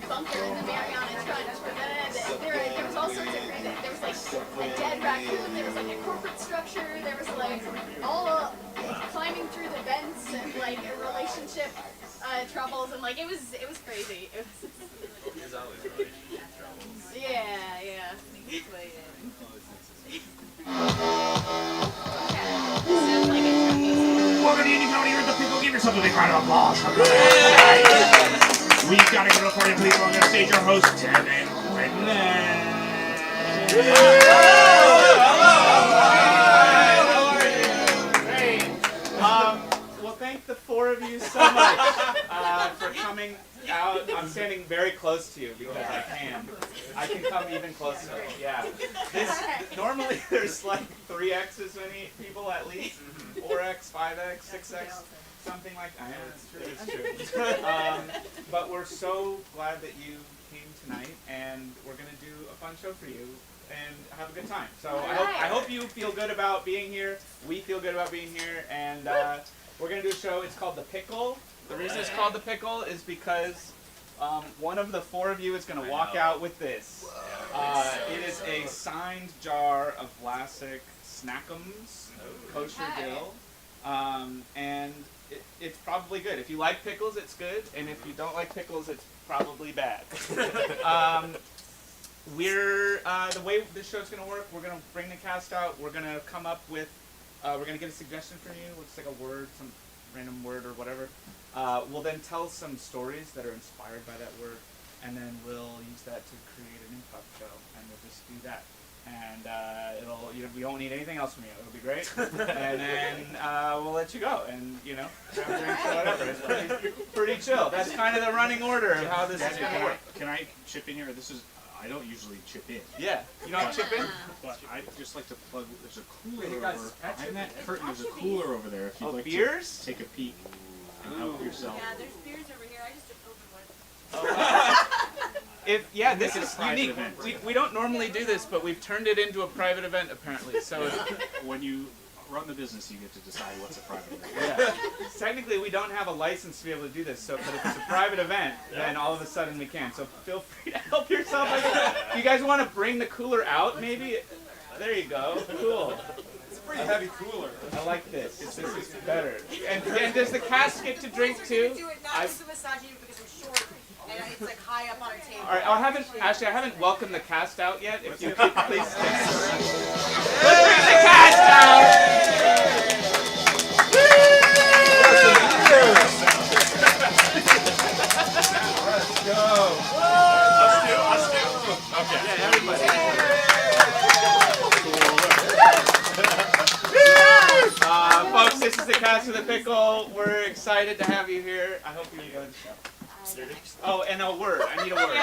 bunker in the Mariana Trench, but then there was all sorts of crazy. There was like a dead raccoon. There was like a corporate structure. There was like all climbing through the vents and like relationship troubles, and like it was crazy. It was. There's always relationship troubles. Yeah. Welcome to Indie Comedy here at the Pickle. Give yourself a big round of applause. We've got a good recording of people on the stage. Our hosts, Ted and Quentin. Well, thank the four of you so much for coming out. I'm standing very close to you because I can. I can come even closer. Yeah. Normally there's like 3x as many people at least. 4x, 5x, 6x, something like that. It's true. But we're so glad that you came tonight, and we're going to do a fun show for you and have a good time. So I hope you feel good about being here. We feel good about being here, and we're going to do a show. It's called The Pickle. The reason it's called The Pickle is because one of the four of you is going to walk out with this. It is a signed jar of Vlasic Snackums, kosher dill, and it's probably good. If you like pickles, it's good, and if you don't like pickles, it's probably bad. The way this show's going to work, we're going to bring the cast out, we're going to come up with, we're going to get a suggestion from you, it's like a word, some random word or whatever. We'll then tell some stories that are inspired by that word, and then we'll use that to create an improv show, and we'll just do that. And we won't need anything else from you. It'll be great. And then we'll let you go, and have drinks or whatever. It's pretty chill. That's kind of the running order of how this is going to work. Can I chip in here? I don't usually chip in. Yeah, you don't chip in? But I just like to plug. There's a cooler over behind that curtain. There's a cooler over there. If you'd like beers? to take a peek and help yourself. Yeah, there's beers over here. I just opened one. This is unique. We don't normally do this, but we've turned it into a private event apparently. So when you run the business, you get to decide what's a private event. Yeah. Technically, we don't have a license to be able to do this. So, but if it's a private event, then all of a sudden we can. So feel free to help yourself. If you guys want to bring the cooler out, maybe. There you go. Cool. It's a pretty heavy cooler. I like this. This is better. And does the cast get to drink too? Do it not just to massage you because I'm short and it's like high up on a table. All right, I haven't welcomed the cast out yet. If you could please stand. Let's bring the cast out. Let's go. Us two. Okay. Yeah, everybody. Folks, this is the cast of The Pickle. We're excited to have you here. I hope you enjoy the show. Oh, and a word. I need a word.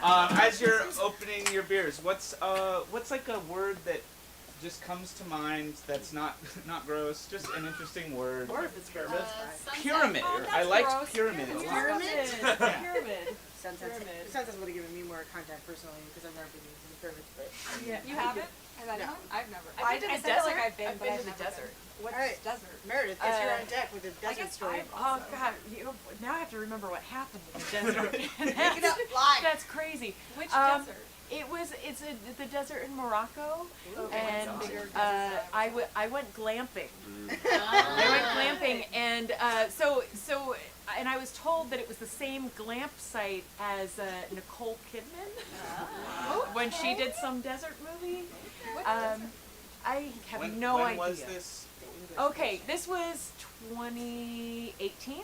As you're opening your beers, what's like a word that just comes to mind that's not gross, just an interesting word? Or if it's pyramid. Pyramid. I liked pyramid. Pyramid? Pyramid. Sunset would have given me more contact personally because I've never been to the pyramids. But Yeah. you haven't? No, I've never. I've been to the desert. I've been I've to the desert. What's Alright. desert? Meredith, guess you're on deck with the desert story. Oh God! Now I have to remember what happened with the desert. Make it up live. That's crazy. Which desert? desert? It's the desert in Morocco, and Bigger I went glamping. I went glamping, and and I was told that it was the same glamp site as Nicole Kidman when she did some desert movie. I have no idea. When was this? Okay, this was 2018,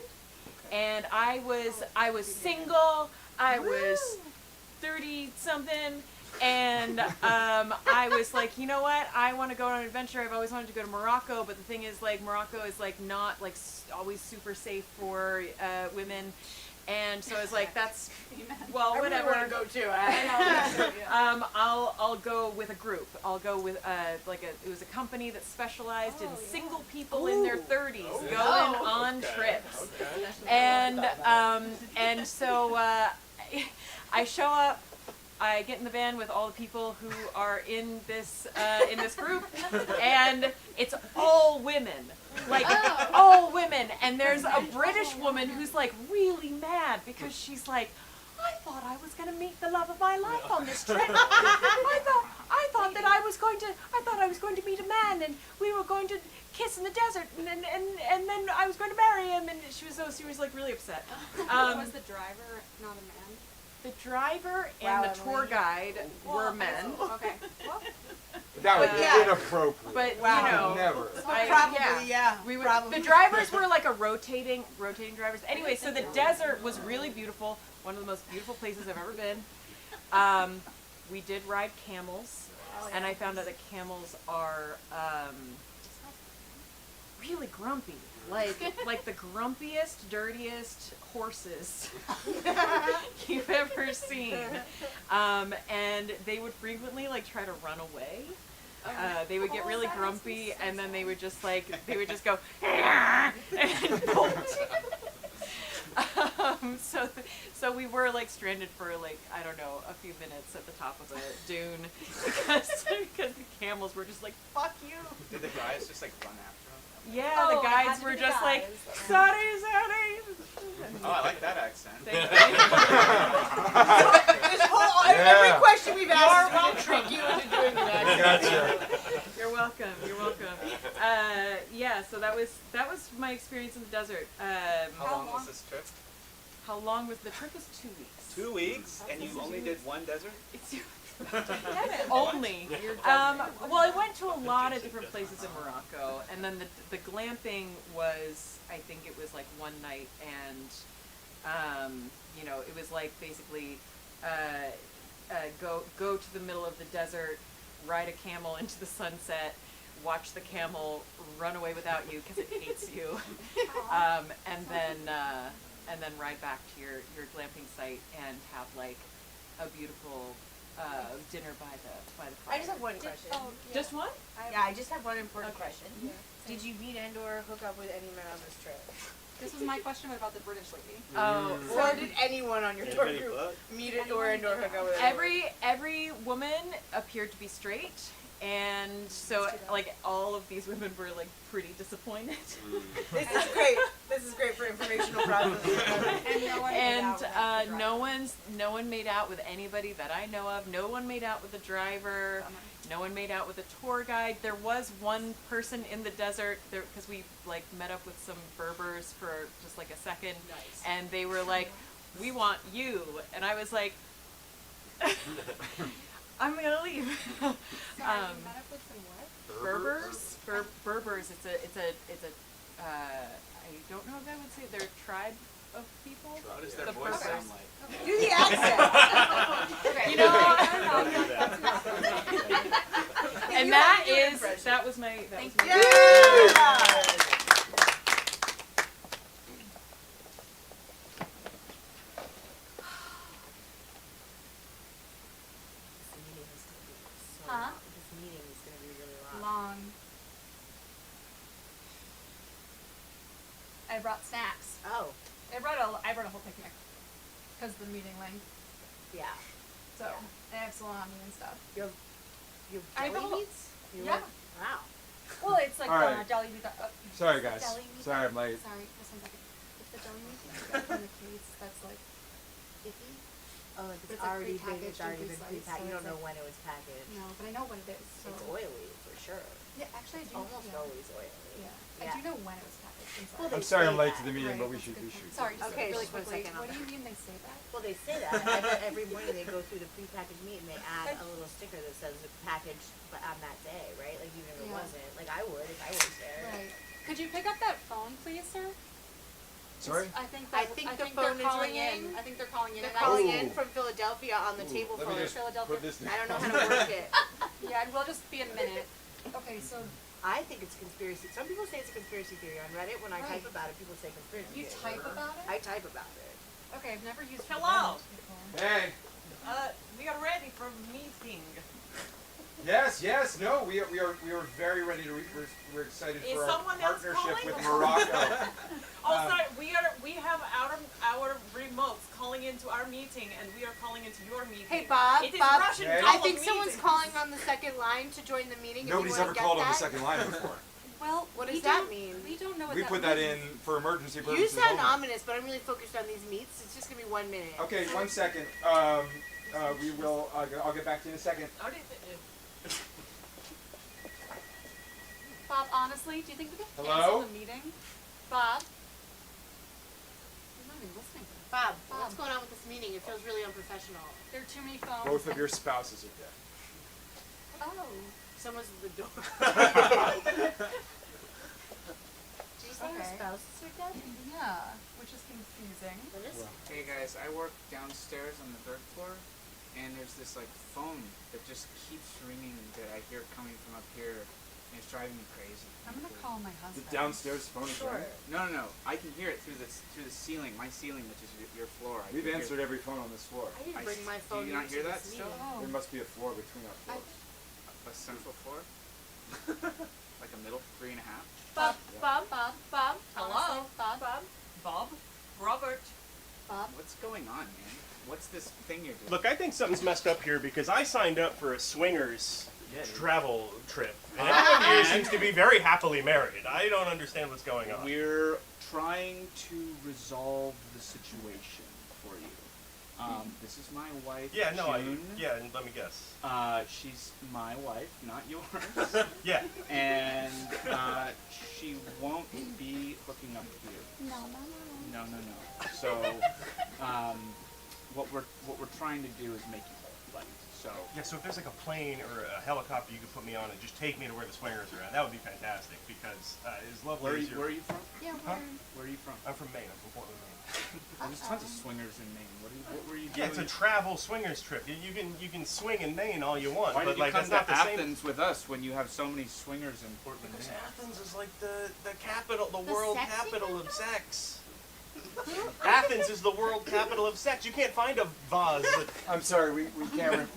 and I was single. I was 30 something, and I was like, you know what? I want to go on an adventure. I've always wanted to go to Morocco, but the thing is, like, Morocco is like not like always super safe for women. And so I was like, that's, well, whatever. I really want to go too. I'll go with a group. I'll go with it was a company that specialized in single people in their 30s going on trips. And so I show up. I get in the van with all the people who are in this group, and it's all women. Like, all women. And there's a British woman who's like really mad because she's like, I thought I was gonna meet the love of my life on this trip. I thought that I was going to meet a man, and we were going to kiss in the desert, and then I was going to marry him." And she was like really upset. Was the driver not a man? The driver and Wow, the tour guide were men. Okay. Well, That would But, be yeah. inappropriate. But Wow. you know, Never. Probably, yeah. We would, probably. the drivers were like a rotating drivers. Anyway, so the desert was really beautiful. One of the most beautiful places I've ever been. We did ride camels, and I found out that camels are really grumpy. Like the grumpiest, dirtiest horses you've ever seen. And they would frequently like try to run away. They would get really grumpy, and then they would just go and bolt. So we were like stranded for like, I don't know, a few minutes at the top of a dune because the camels were just like, "Fuck you." Did the guys just like run after him? Yeah, Oh, the it had guides to were be the just like, guys. "Sorry." Oh, I like that accent. Thank This whole, every question we've asked will trick you into doing that. Gotcha. You're welcome. You're welcome. Yeah, so that was my experience in the desert. How long was this trip? How long was the trip? Was 2 weeks. 2 weeks, and you only did one desert? It's only. Well, I went to a lot of different places in Morocco, and then the glamping was, I think it was like one night, and you know, it was like basically go to the middle of the desert, ride a camel into the sunset, watch the camel run away without you because it hates you, and then ride back to your glamping site and have like a beautiful dinner by the fire. I just have one question. Just one? Yeah, I just have one important Okay. question. Did you meet and/or hook up with any men on this trip? this was my question about the British lady. Oh, Or did anyone on your tour group meet it or and/or hook up with anyone? every woman appeared to be straight, and so like all of these women were like pretty disappointed. This is great. This is great for informational purposes. And no one made out with the driver. No one made out with anybody that I know of. No one made out with the driver. No one made out with the tour guide. There was one person in the desert there because we like met up with some Berbers for just like a second, and they were like, "We want you," and I was like, "I'm gonna leave." Sorry, you met up with some what? Berbers. Berbers. It's a. I don't know if I would say they're a tribe of people. What does their The voice Berbers. sound like? Do the accent. You know, and You that have to do an is impression. that was my. Thank was my Yeah! Huh? This meeting is going to be really long. Long. I brought snacks. Oh, I brought a whole picnic because the meeting length. yeah. So I have salami and stuff. You I have a have whole- deli meats? You Yeah. want- Wow. Well, it's like All right. deli meat. Sorry, guys. Deli meat. Sorry, I'm late. Sorry, just 1 second. It's the deli meat that you get from the case that's like iffy. Oh, like It's it's like already been, prepackaged it's already and been pre-sliced, pre-packed. so You it's don't know like- when it was packaged. No, but I know what it is. So It's oily, for sure. yeah, actually, I It's do. almost yeah. always oily. Yeah. I Yeah. do know when it was packaged. I'm sorry. Well, I'm they sorry say I'm late to that. the meeting, Right, but we that's a should. good We point. should. Sorry, just Okay, really just 1 quickly. second on What do that. you mean they say that? Well, they say that. I bet every morning they go through the prepackaged meat and they add a little sticker that says packaged on that day, right? Like even if it Yeah. wasn't. Like I would if I was there. Right. Could you pick up that phone, please, sir? Sorry. I think I think the phone they're is calling ringing. in. I think they're calling in. They're and I- calling Ooh. in from Philadelphia on the table Let me phone. just Philadelphia. put this. I don't know how to work it. Yeah, we'll just be a minute. Okay, so I think it's conspiracy. Some people say it's a conspiracy theory on Reddit. When I type Right. about it, people say conspiracy you theory. type about it? I type about it. Okay, I've never used Hello. Reddit before. Hey. We are ready for meeting. Yes. No, we are very ready to. We're excited Is for our someone else partnership calling? with Morocco. Also, we have our remotes calling into our meeting, and we are calling into your meeting. Hey, Bob. It is Bob. Russian Hey. call I think of someone's meetings. calling on the second line to join the meeting. Nobody's if you ever wanna called get on the that. second line before. Well, What we does that don't- mean? We don't know what We that put that in means. for emergency You purposes sound only. ominous, but I'm really focused on these meats. It's just gonna be 1 minute. Okay, 1 second. We will. I'll get back to you in a second. Bob, honestly, do you think we could Hello? cancel the meeting? Bob? He's not even listening. Bob, what's going on with this meeting? It feels really unprofessional. There are too many phones. Both of your spouses are dead. Oh. Someone's at the door. Did you say your Okay. spouses are dead? Yeah, which is confusing. What is? Hey guys, I work downstairs on the 3rd floor, and there's this like phone that just keeps ringing that I hear coming from up here, and it's driving me crazy. I'm gonna call my The husband. downstairs phone is Sure. ringing. No. I can hear it through the ceiling, my ceiling, which is your floor. We've answered every phone on this floor. I didn't I bring my s- do phone you not into hear this that still? meeting. There must be a floor between our floors. A central floor? Like a middle 3.5? Bob, Bob, Bob, Bob. Hello? Honestly, Bob. Bob, Robert. Bob. What's going on, man? What's this thing you're doing? Look, I think something's messed up here because I signed up for a swingers travel trip. And everyone here seems to be very happily married. I don't understand what's going on. We're trying to resolve the situation for you. This is my wife, Yeah, no, June. let me guess. She's my wife, not yours. Yeah. And she won't be hooking up with you. No. No. So, what we're trying to do is make you buddies. So, Yeah, so if there's like a plane or a helicopter you could put me on and just take me to where the swingers are at, that would be fantastic because as lovely where are as you, where are you from? Yeah, Huh? Where are you from? I'm from Maine. I'm from Portland, Maine. There's tons of swingers in Maine. What were you doing? Yeah, it's a travel swingers trip. You can swing in Maine all you want, Why but did you like come that's to not the same. Athens with us when you have so many swingers in Portland, Because Maine? Athens is like the capital, the The world sexy capital of sex. Athens is the world capital of sex. You can't find a vase. I'm sorry, we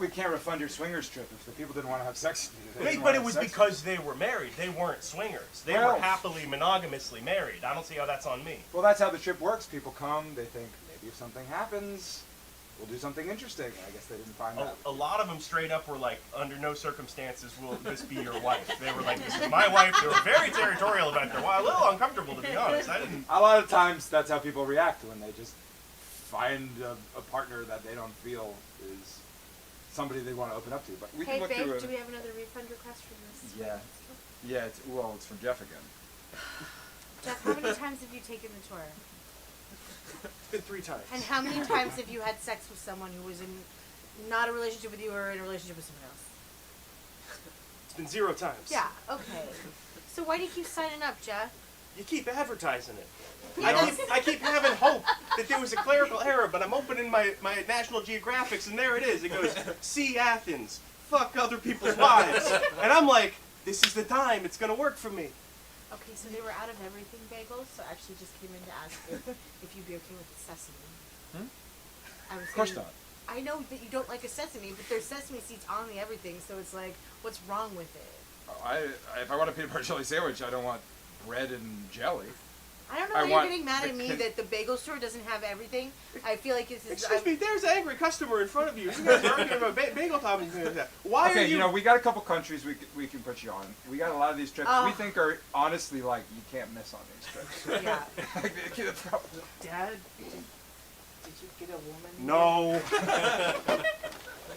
can't refund your swingers trip if the people didn't want to have sex with you. They didn't But wanna it have was sex with because they were married. They weren't swingers. They Well- were happily monogamously married. I don't see how that's on me. you. Well, that's how the trip works. People come, they think maybe if something happens, we'll do something interesting. I guess they didn't find out. A lot of them straight up were like, under no circumstances will this be your wife. They were like, this is my wife. They were very territorial about their wife. A little uncomfortable, to be honest. I didn't. A lot of times, that's how people react when they just find a partner that they don't feel is somebody they want to open up to. But we Hey, can look babe, through do it. we have another refund request from this? Yeah. It's from Jeff again. Jeff, how many times have you taken the tour? It's been 3 times. And how many times have you had sex with someone who was in not a relationship with you or in a relationship with someone else? It's been 0 times. Yeah, okay. So why do you keep signing up, Jeff? You keep advertising it. I keep having hope that there was a clerical error, but I'm opening my National Geographics and there it is. It goes, see Athens, fuck other people's wives. And I'm like, this is the time, it's gonna work for me. Okay, so they were out of everything bagels, so I actually just came in to ask if you'd be okay with the sesame. I was Of course saying- not. I know that you don't like a sesame, but there's sesame seeds on the everything, so it's like, what's wrong with it? If I want a peanut butter jelly sandwich, I don't want bread and jelly. I don't know I why you're want getting mad the at me con- that the bagel store doesn't have everything. I feel like this is. Excuse me, there's an angry customer in front of you. You guys are arguing about bagel toppings. Why Okay, are you? we got a couple countries we can put you on. We got a lot of these trips we Oh. think are honestly like you can't miss on these trips. Yeah. Dad, did you get a woman? No.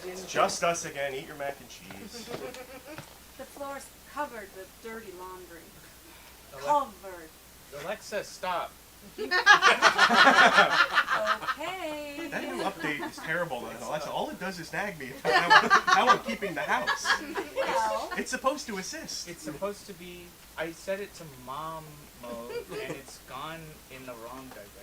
It's just us again. Eat your mac and cheese. The floor's covered with dirty laundry. Covered. Alexa, stop. Okay. That new update is terrible, though, Alexa. All it does is nag me about how I'm keeping the house. Well, It's supposed to assist. It's supposed to be. I set it to mom mode, and it's gone in the wrong direction.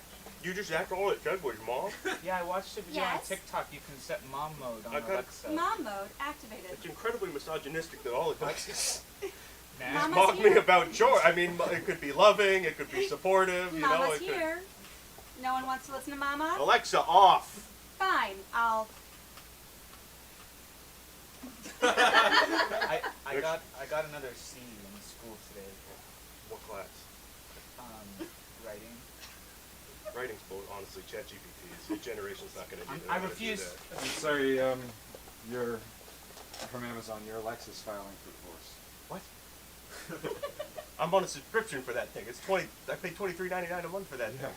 You just act all it said was mom. Yeah, I watched a video on Yes. TikTok. You can set mom mode on I got- Alexa. mom mode activated. It's incredibly misogynistic that all it does is Nah. Mama's mock me here. about joy. I mean, it could be loving, it could be supportive, you know. Mama's It could... here. No one wants to listen to Mama? Alexa, off. Fine, I'll. I got another C in school today. What class? Writing. Writing's bull. Honestly, ChatGPT. Your generation's not going to do that. I refuse. I'm sorry, you're from Amazon. Your Alexa's filing for divorce. What? I'm on a subscription for that thing. It's I pay $23.99 a month for that Yeah. thing.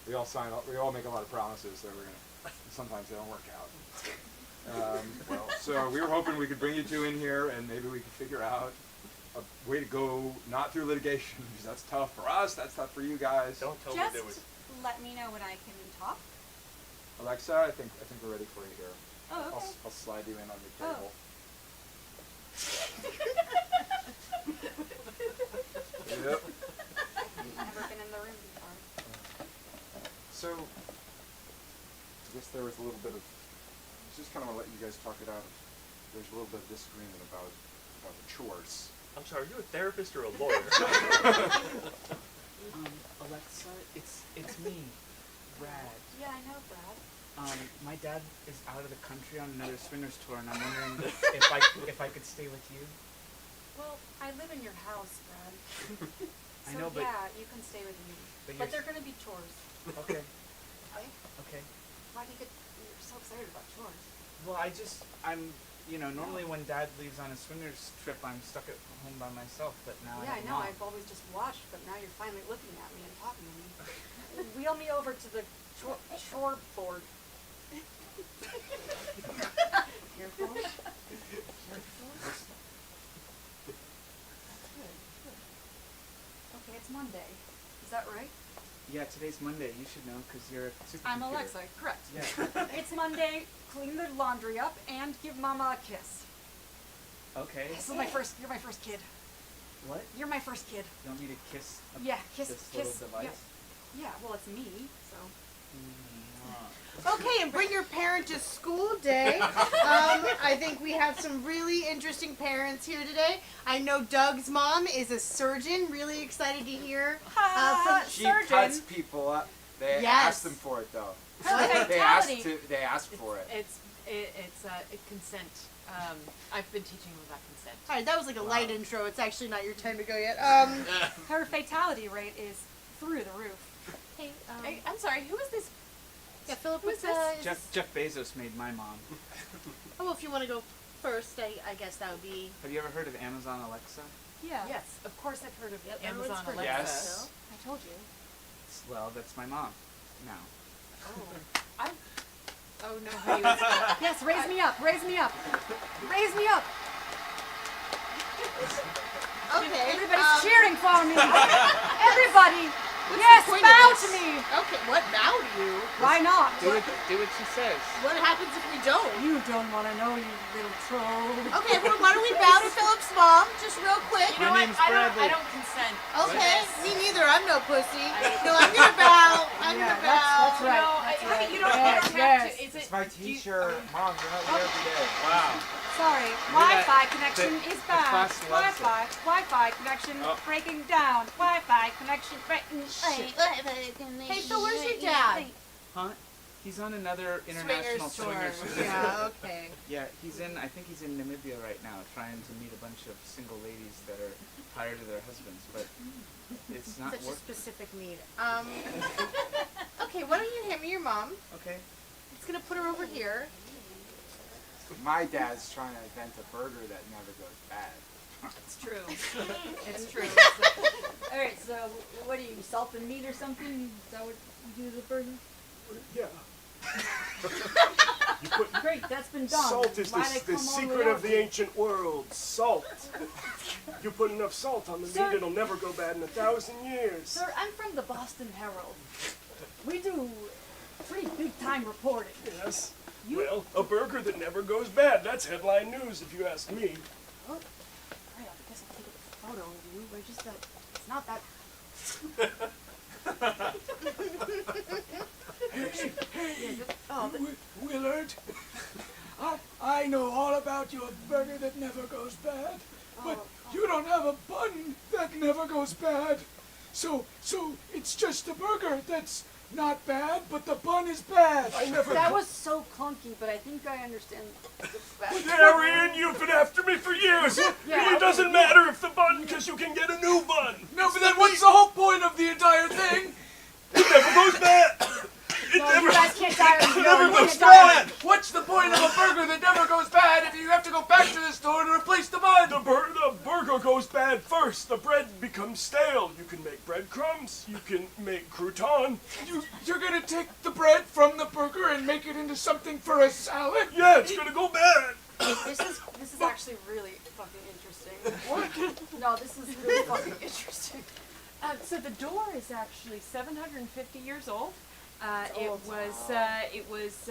We all sign up. We all make a lot of promises that we're gonna. Sometimes they don't work out. Well, so we were hoping we could bring you two in here, and maybe we could figure out a way to go not through litigation, because that's tough for us. That's tough for you guys. Don't tell me Just there was. let me know when I can talk. Alexa, I think we're ready for you here. Oh, okay. I'll slide you in on your Oh. table. Yep. Never been in the room before. So, I guess there was a little bit of. Just kind of want to let you guys talk it out. There's a little bit of disagreement about the chores. I'm sorry, are you a therapist or a lawyer? Alexa, it's me, Brad. Yeah, I know, Brad. My dad is out of the country on another swingers tour, and I'm wondering if I could stay with you. Well, I live in your house, Brad. I So know, but yeah, you can stay with me. but But you're they're gonna be chores. okay. Okay? Okay. Why do you get you're so excited about chores? Well, I'm normally when Dad leaves on a swingers trip, I'm stuck at home by myself, but now Yeah, I have know. Mom. I've always just watched, but now you're finally looking at me and talking to me. Wheel me over to the chore board. Careful. Okay, it's Monday. Is that right? Yeah, today's Monday. You should know because you're a supercomputer. I'm Alexa, correct. Yeah. It's Monday, clean the laundry up, and give Mama a kiss. Okay. You're my first kid. What? You're my first kid. You want me to kiss? Yeah, kiss, this kiss. little device? Yeah, well, it's me, so. Okay, and bring your parent to school day. I think we have some really interesting parents here today. I know Doug's mom is a surgeon. Really excited to hear from She cuts people up. They Yes. asked them for it though. Her They asked fatality. for it. It's consent. I've been teaching them about consent. All right, that was like a light intro. It's actually not your time to go yet. Her fatality rate is through the roof. Hey, Hey, I'm sorry. Who is this? yeah, Philip, who is what's this? Jeff Bezos made my mom. Oh, well, if you want to go first, I guess that would be. Have you ever heard of Amazon Alexa? Yeah. Yes, of course I've heard of Yep, Amazon everyone's heard of Alexa. Yes. I told you. Well, that's my mom. Now. Oh no, how you would spell. Yes, raise me up, raise me up. Raise me up. Okay. Everybody's cheering for me. Everybody. What's Yes, the point bow of to this? me. Okay, what bow to you? Why not? Do what she says. What happens if we don't? You don't want to know, you little troll. Okay, well, why don't we bow to Philip's mom, just real quick? You know My what? name's I Bradley. don't consent. Okay, me neither. I'm no pussy. No, I'm gonna bow. I'm Yeah, gonna bow. that's right. No, right. you don't Yes, have yes. to. Is it? It's my do you- teacher. Mom, you're not here every day. Wow. Sorry, that- Wi-Fi connection the- is the bad. class loves it. Wi-Fi connection Oh. breaking down. Wi-Fi connection breaking. Hey, Phil, where's your dad? Huh? He's on another international swingers tour. Yeah, okay. Yeah, I think he's in Namibia right now, trying to meet a bunch of single ladies that are tired of their husbands, but it's not Such a working. specific need. Okay, why don't you hand me your mom? Okay. It's gonna put her over here. My dad's trying to invent a burger that never goes bad. It's true. It's true. All right, so what do you salt and meat or something? Is that what you do to the burger? Yeah. Great, that's been done. Salt is Why'd I the come all way secret out of the here? ancient world. Salt. You put enough salt on the Sir- meat, it'll never go bad in 1,000 years. Sir, I'm from the Boston Herald. We do pretty big time reporting. Yes. You- Well, a burger that never goes bad. That's headline news, if you ask me. Oh, all right, I guess I'll take a photo of you. We're just that. It's not that. Willard, I know all about your burger that never goes bad, but you don't have a bun that never goes bad. So it's just the burger that's not bad, but the bun is bad. I never. That was so clunky, but I think I understand. Arian, you've been after me for years. Really doesn't matter if the bun, because you can get a new bun. No, but then what's the whole point of the entire thing? It never goes bad. It No, never. you guys can't die on your Never own. goes goes bad? What's the point of a burger that never goes bad if you have to go back to the store to replace the bun? The burger goes bad first. The bread becomes stale. You can make breadcrumbs. You can make crouton. You're gonna take the bread from the burger and make it into something for a salad? Yeah, it's gonna go bad. This is actually really fucking interesting. What? No, this is really fucking interesting. So the door is actually 750 years old. It was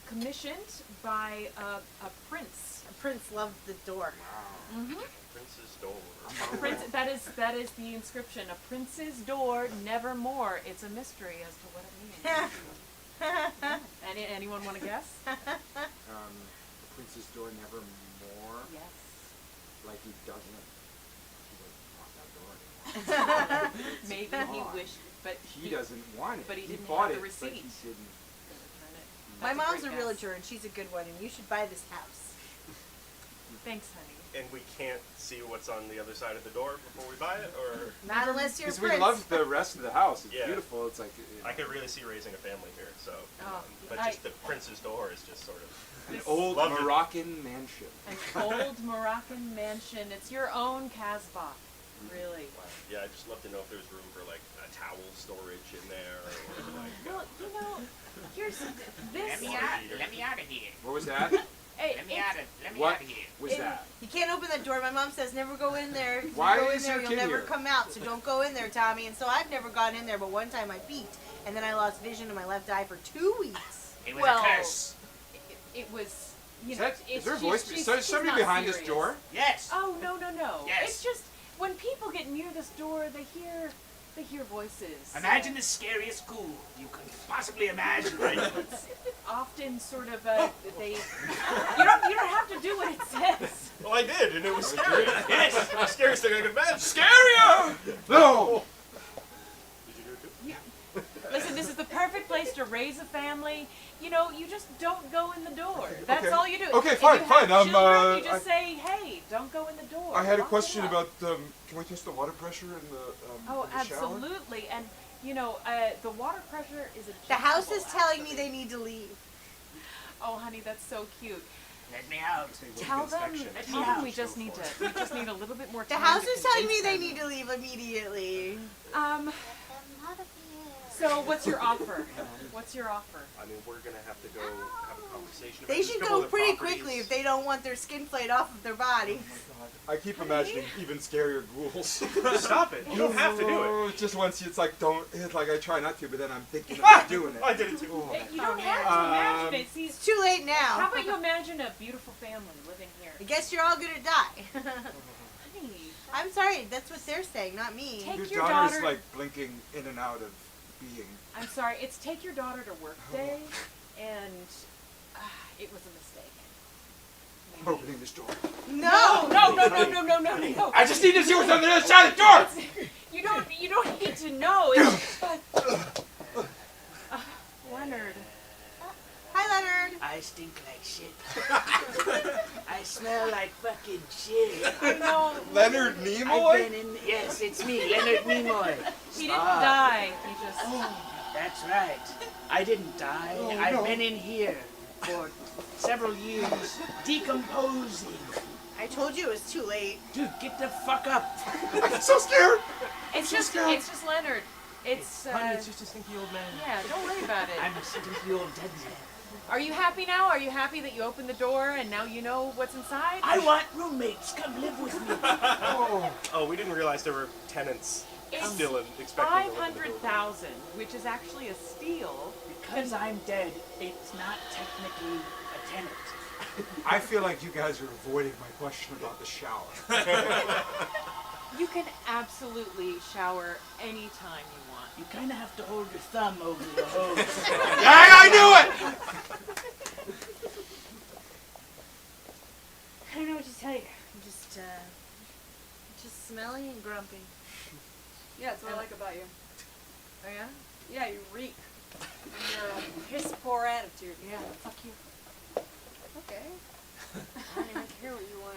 commissioned by a prince. A prince loved the door. Mm-hmm. Prince's door. That is the inscription. A prince's door, nevermore. It's a mystery as to what it means. Anyone want to guess? The prince's door nevermore. Yes. Like he doesn't want that door anymore. Maybe he wished, but he doesn't want it. But he didn't bought have the it, but receipt. he didn't. My mom's a great realtor and she's a good one, and you should buy this house. Thanks, honey. And we can't see what's on the other side of the door before we buy it, or Not unless you're a Because prince. we love the rest of the house. It's Yeah. beautiful. It's like I could really see raising a family here. So, Oh, but just the prince's door is just sort of an old Loved it. Moroccan mansion. An old Moroccan mansion. It's your own Casbah, really. Yeah, I just love to know if there's room for like a towel storage in there, or like. Well, you know, here's this. Let me out of here. What was that? Let me out of here. Was that? You can't open that door. My mom says never go in there. If Why you go in is there, your you'll kid never here? come out. So don't go in there, Tommy. And so I've never gone in there, but one time I peeked, and then I lost vision in my left eye for 2 weeks. It was a curse. It was, you Is know, that- is it's there a she's- voice? she's- So is she's somebody not behind this serious. door? Yes. Oh no no no! Yes. It's just when people get near this door, they hear voices. Imagine the scariest school you could possibly imagine. Right? It's often sort of they. You don't have to do what it says. Well, I did, and it was scary. Yes. The scariest thing I could imagine. Scarier! No! Did you do it too? Listen, this is the perfect place to raise a family. You know, you just don't go in the door. That's Okay. all you do. Okay, If fine, you fine. have children, you just say, hey, don't go in the door. I had a Lock it question up. about, can we test the water pressure in the, Oh, in the shower? absolutely. And, you know, the water pressure is a The house is adjustable, telling me actually. they need to leave. Oh, honey, that's so cute. Let me out. Tell them we just need a little bit more The time. house to is telling me convince they them. need to leave immediately. So what's your offer? What's your offer? I mean, we're gonna have to go have a conversation. They about should a couple go other pretty properties. quickly if they don't want their skin flayed off of their body. I keep imagining even scarier ghouls. Stop it! You don't have to do it. Just once it's like, don't, it's like I try not to, but then I'm thinking about doing it. I did it too. You don't have to imagine it. See, It's too late now. how about you imagine a beautiful family living here? I guess you're all gonna die. Honey, I'm sorry, that's what they're saying, not me. Take Your your daughter's daughter- like blinking in and out of being. I'm sorry. It's take your daughter to work day, and it was a mistake. I'm opening this door. No! No. I just need to see what's on the other side of the door! You don't need to know. It's, Leonard. Hi, Leonard. I stink like shit. I smell like fucking shit. I know. Leonard I've Nimoy? been in. Yes, it's me, Leonard Nimoy. He didn't die. He just. That's right. I didn't die. I've been in here for several years, decomposing. I told you it was too late. Dude, get the fuck up. I'm so scared! It's just Leonard. It's. Honey, it's just a stinky old man. Yeah, don't worry about it. I'm a stinky old dead man. Are you happy now? Are you happy that you opened the door and now you know what's inside? I want roommates. Come live with me. Oh, we didn't realize there were tenants It's still expecting to live in the building. 500,000, which is actually a steal. Because I'm dead, it's not technically a tenant. I feel like you guys are avoiding my question about the shower. You can absolutely shower anytime you want. You kind of have to hold your thumb over the hose. I knew it! I don't know what to tell you. I'm just smelly and grumpy. Yeah, that's what I like about you. Oh yeah? Yeah, you reek. And your piss poor attitude. Yeah, fuck you. Okay. I don't even care what you want.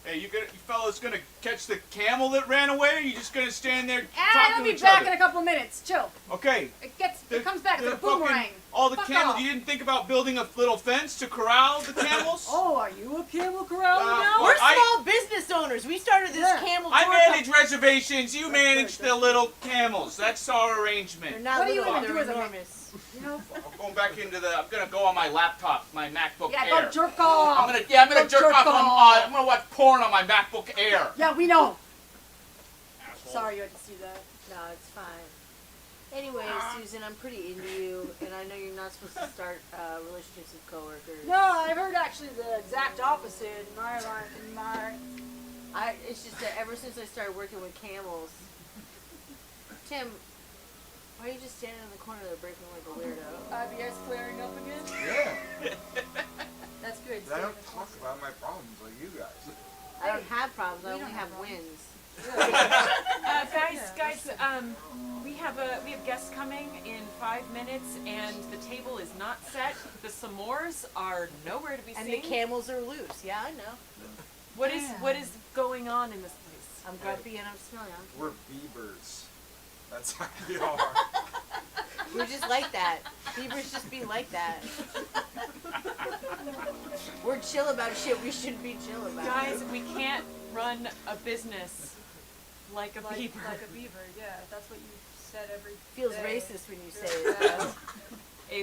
Hey, you fellas gonna catch the camel that ran away, or you just gonna stand there Ah, talking it'll to be each back other? in a couple minutes. Chill. Okay. It comes back. It's a boomerang. all the Fuck camels. off. You didn't think about building a little fence to corral the camels? Oh, are you a camel corral now? We're small business owners. We started this camel tour. I manage reservations. You manage the little camels. That's our arrangement. They're not What do you little, wanna they're do as a enormous. You know? I'm going back into the. I'm gonna go on my laptop, my MacBook Yeah, Air. go jerk off. I'm gonna Go jerk off. I'm gonna watch porn on my MacBook Air. Yeah, we know. Sorry you had to see that. No, it's fine. Anyway, Susan, I'm pretty into you, and I know you're not supposed to start relationships with coworkers. No, I've heard actually the exact opposite. It's just that ever since I started working with camels, Tim, why are you just standing in the corner of the break room like a weirdo? IBS flaring up again? Yeah. That's good. I don't talk about my problems like you guys. I don't have problems. I only have wins. Guys, we have guests coming in 5 minutes, and the table is not set. The s'mores are nowhere to be And seen. the camels are loose. Yeah, I know. What is going on in this place? I'm grumpy and I'm smelly. We're beavers. That's how we are. We're just like that. Beavers just be like that. We're chill about shit we shouldn't be chill about. Guys, we can't run a business like a beaver. Like a beaver, yeah. That's what you said every Feels day. racist when you say it, though.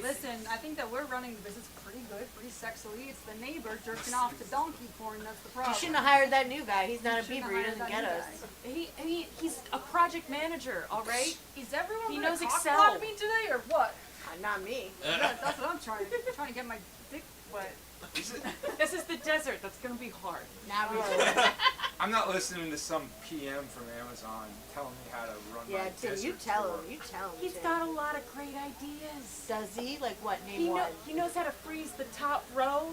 Listen, I think that we're running the business pretty good, pretty sexily. It's the neighbor jerking off to donkey porn that's the problem. You shouldn't have hired that new guy. He's not a shouldn't beaver. He have doesn't hired get that us. new He's a project manager, all right? Is everyone He gonna knows cock Excel. block me today or what? Not me. That's what I'm trying to get my dick wet. This is the desert. That's gonna be hard. Now we I'm not listening to some PM from Amazon telling me how to run my Tim, desert you tell tour. him. You tell him. He's Tim. got a lot of great ideas. Does he? Like what? Name one. He knows how to freeze the top row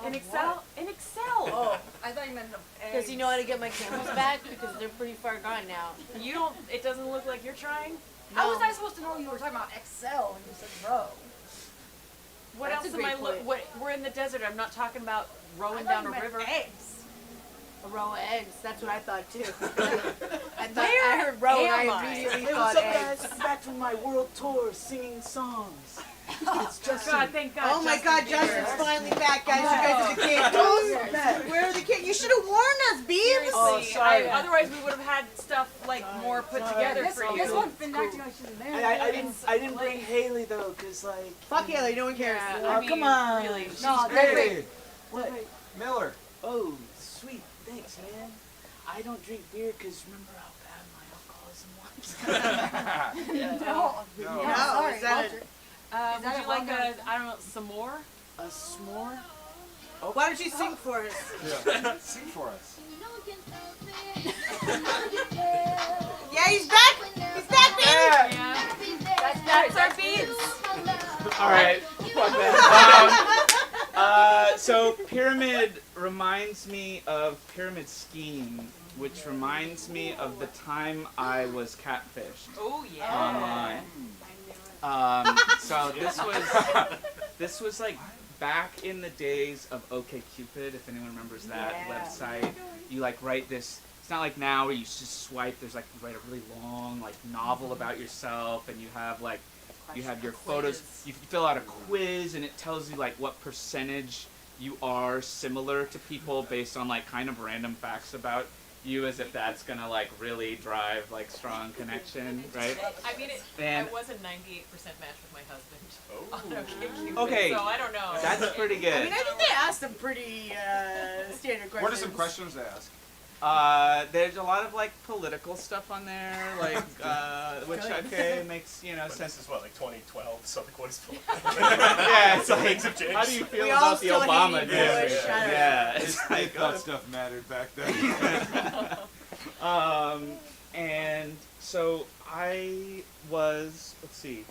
in Excel. In Excel. Oh, I thought you meant the Does he know how to get my camels back? Because they're pretty far gone now. You don't. It doesn't look like you're trying. How was I supposed to know you were talking about Excel when you said row? What That's else a am I? great point. What? We're in the desert. I'm not talking about rowing I down thought a you meant river. eggs. A row of eggs. That's what I thought too. I Where heard row and am I I? immediately Hey, thought what's up, eggs. guys? I'm back from my world tour singing songs. It's Justin. God, thank God. Oh my God, Justin's finally back, guys. You guys are the kids. Justin's back. Where are the kids? You should have warned us, Beavs. Seriously, Oh, sorry. otherwise we would have had stuff like more put together This, for this you. one's been acting like she's a man. I didn't bring Haley though, cause like. Fuck Haley, no one cares. Yeah, Oh, I mean, come on. really. No, Hey, What? Miller. Oh, sweet. Thanks, man. I don't drink beer because remember how bad my alcoholism was. No. No. Yeah, No, sorry. is that Walter. Would that you a like long- I don't know, some more? A s'more? Why don't you sing for us? Yeah. Sing for us. Yeah, he's back. He's back, baby. Yeah. That's our beats. All right. Fuck that. So pyramid reminds me of pyramid scheme, which reminds me of the time I was catfished Oh yeah. online. So this was like back in the days of OkCupid, if anyone remembers that website. You like write this. It's not like now where you just swipe. There's like you write a really long like novel about yourself, and you have like you have your photos. You fill out a quiz, and it tells you like what percentage you are similar to people based on like kind of random facts about you, as if that's gonna like really drive like strong connection, right? I mean, And- I was a 98% match with my husband. On OkCupid, Okay, so I don't know. that's pretty good. I mean, I think they asked some pretty standard questions. What are some questions they ask? There's a lot of like political stuff on there, like which okay makes sense. This is what, like 2012, so like what is Yeah, it's like Things have changed. how do you feel We all about the still hate Obama Bush, administration? shut up. Yeah, They it's like thought stuff mattered back then. and so I was, let's see,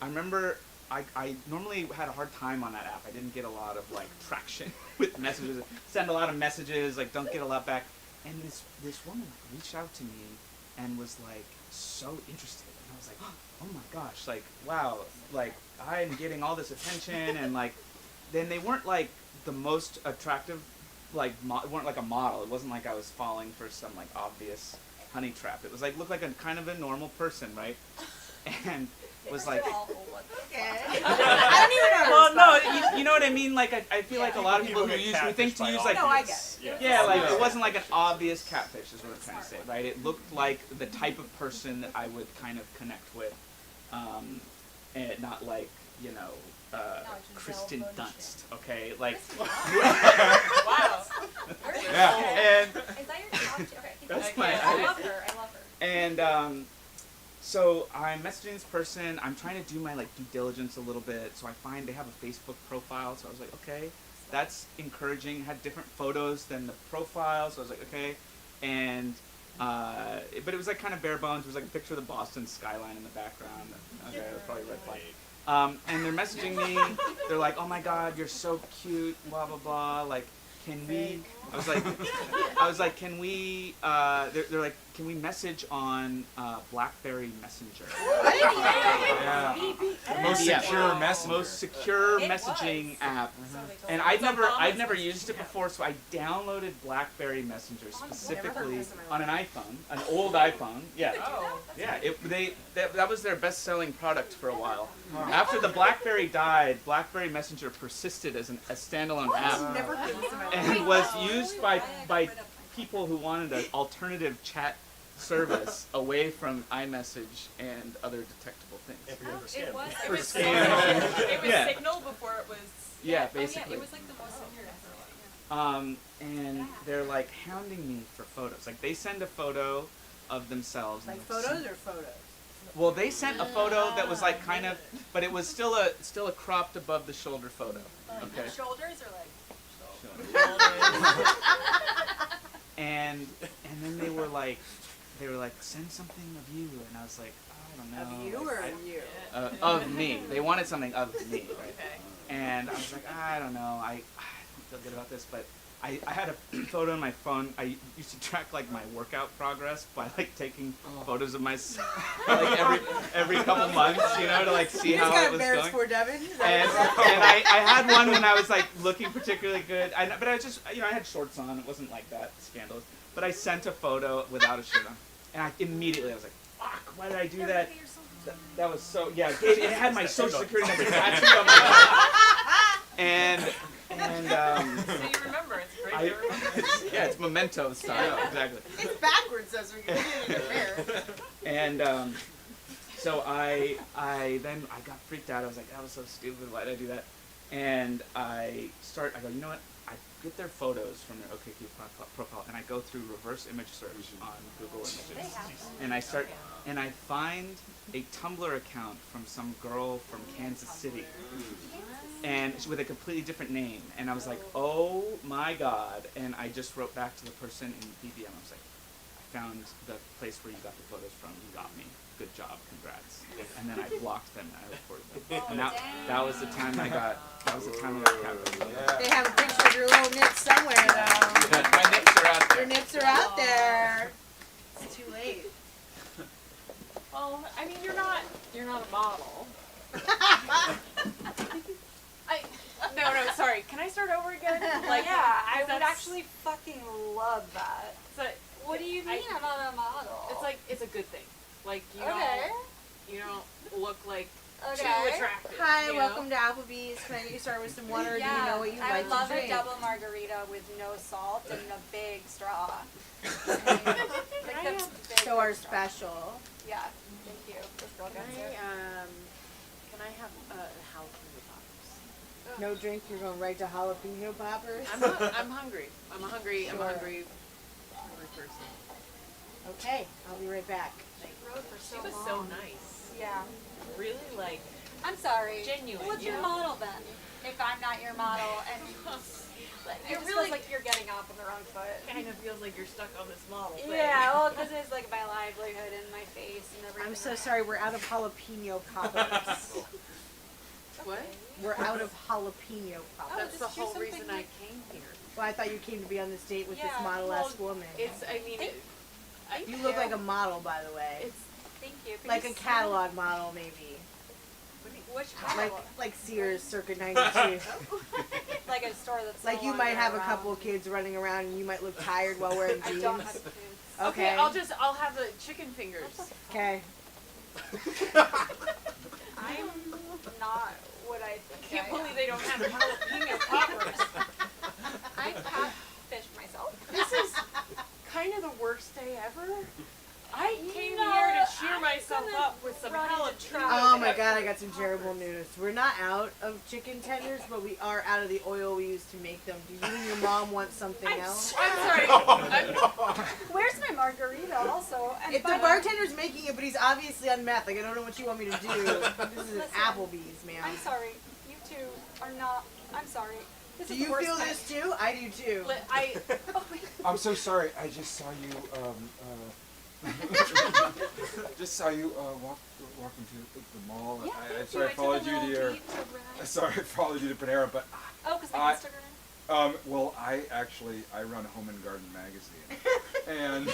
I remember I normally had a hard time on that app. I didn't get a lot of like traction with messages. Send a lot of messages, like don't get a lot back. And this woman like, reached out to me and was like so interested. And I was like, oh my gosh, like wow, like I'm getting all this attention, and like then they weren't like the most attractive, like weren't like a model. It wasn't like I was falling for some like obvious honey trap. It was like looked like a kind of a normal person, right? And was like. I don't even know. Well, no, you know what I mean. Like I feel like a lot of people who think to use like No, I get it. yeah, like it wasn't like an obvious catfish is what I'm trying to say, right? It looked like the type of person that I would kind of connect with, and not like Kristen Dunst, okay? Like Wow. yeah, and Is that your job? Okay. that's my. I love her. And so I'm messaging this person. I'm trying to do my like due diligence a little bit. So I find they have a Facebook profile. So I was like, okay, that's encouraging. It had different photos than the profile. So I was like, okay. And but it was like kind of bare bones. It was like a picture of the Boston skyline in the background. Okay, that was probably a red flag. And they're messaging me. They're like, oh my God, you're so cute. Blah blah blah. Like, can we? I was like, can we? They're like, can we message on BlackBerry Messenger? Yeah. The most secure message. Most secure messaging app. And I'd never used it before, so I downloaded BlackBerry Messenger specifically on an iPhone, an old iPhone. Yeah. Yeah. That was their best-selling product for a while. After the BlackBerry died, BlackBerry Messenger persisted as a standalone app, and was used by people who wanted an alternative chat service away from iMessage and other detectable things. It was Yeah. Signal before it was. Yeah, basically. It was like the most secure. And they're like hounding me for photos. Like they send a photo of themselves. Like photos or photos? Well, they sent a photo that was like kind of, but it was still a cropped above the shoulder photo. Okay. Shoulders or like. And then they were like, send something of you, and I was like, I don't know. Of you or of you? Of me. They wanted something of me, right? And I was like, I don't know. I don't feel good about this, but I had a photo on my phone. I used to track like my workout progress by like taking photos of myself like every couple months, to like see how it was going. For Devin. And I had one when I was like looking particularly good. But I just I had shorts on. It wasn't like that scandalous. But I sent a photo without a shirt on, and I was like, fuck, why did I do that? That was so it had my social security number tattooed on my and so you remember, it's great to remember. Yeah, it's memento style, exactly. It's backwards, so we can get it there. And so I got freaked out. I was like, that was so stupid. Why did I do that? And I go, you know what? I get their photos from their OkCupid profile, and I go through reverse image search on Google Images, and I find a Tumblr account from some girl from Kansas City, and with a completely different name, and I was like, oh my God, and I just wrote back to the person in BBM. I was like, I found the place where you got the photos from. You got me. Good job. Congrats. And then I blocked them and I reported them. And that was the time I got captured. They have a picture of your little nips somewhere, though. My nips are out there. Your nips are out there. It's too late. Well, I mean, you're not a model. No, sorry. Can I start over again? Like, yeah, I would actually fucking love that. So, what do you mean I'm not a model? It's like, it's a good thing. Like, you don't look like too attractive. Hi, welcome to Applebee's. Can I get you started with some water? Yeah, Do you know what you I like would love to drink? a double margarita with no salt and a big straw. So our special. Yeah, thank you. This girl gets it. Can I have jalapeno poppers? No drink, you're going right to jalapeno poppers? I'm hungry. I'm a hungry person. Okay, I'll be right back. She was so nice. Yeah. Really, like. I'm sorry. Genuine. What's your model then? If I'm not your model, and it just feels like you're getting off on the wrong foot. Kind of feels like you're stuck on this model thing. Yeah, well, because it's like my livelihood and my face and everything. I'm so sorry, we're out of jalapeno poppers. What? We're out of jalapeno poppers. That's the whole reason I came here. Well, I thought you came to be on this date with this model-esque woman. You look like a model, by the way. Thank you. Like a catalog model, maybe. Which catalog? Like Sears circa 92. Like a store that's like you might have a couple of kids running around and you might look tired while wearing jeans. I don't have kids. Okay. I'll have the chicken fingers. Okay. not what I think. Can't believe they don't have jalapeno poppers. I catfish myself. This is kind of the worst day ever. I came here to cheer myself up with some jalapeno. Oh my god, I got some terrible news. We're not out of chicken tenders, but we are out of the oil we used to make them. Do you and your mom want something else? I'm sorry. Where's my margarita also? And If the bartender's making it, but he's obviously on meth, like I don't know what you want me to do. This is an Applebee's, man. I'm sorry. You two are not. I'm sorry. This Do is you the worst feel time. this too? I do too. I'm so sorry. I just saw you. Just saw you walking through the mall. Yeah, I'm sorry I followed you to your. Sorry I followed you to Panera, but. Oh, because my Instagram. Well, I run Home and Garden magazine, and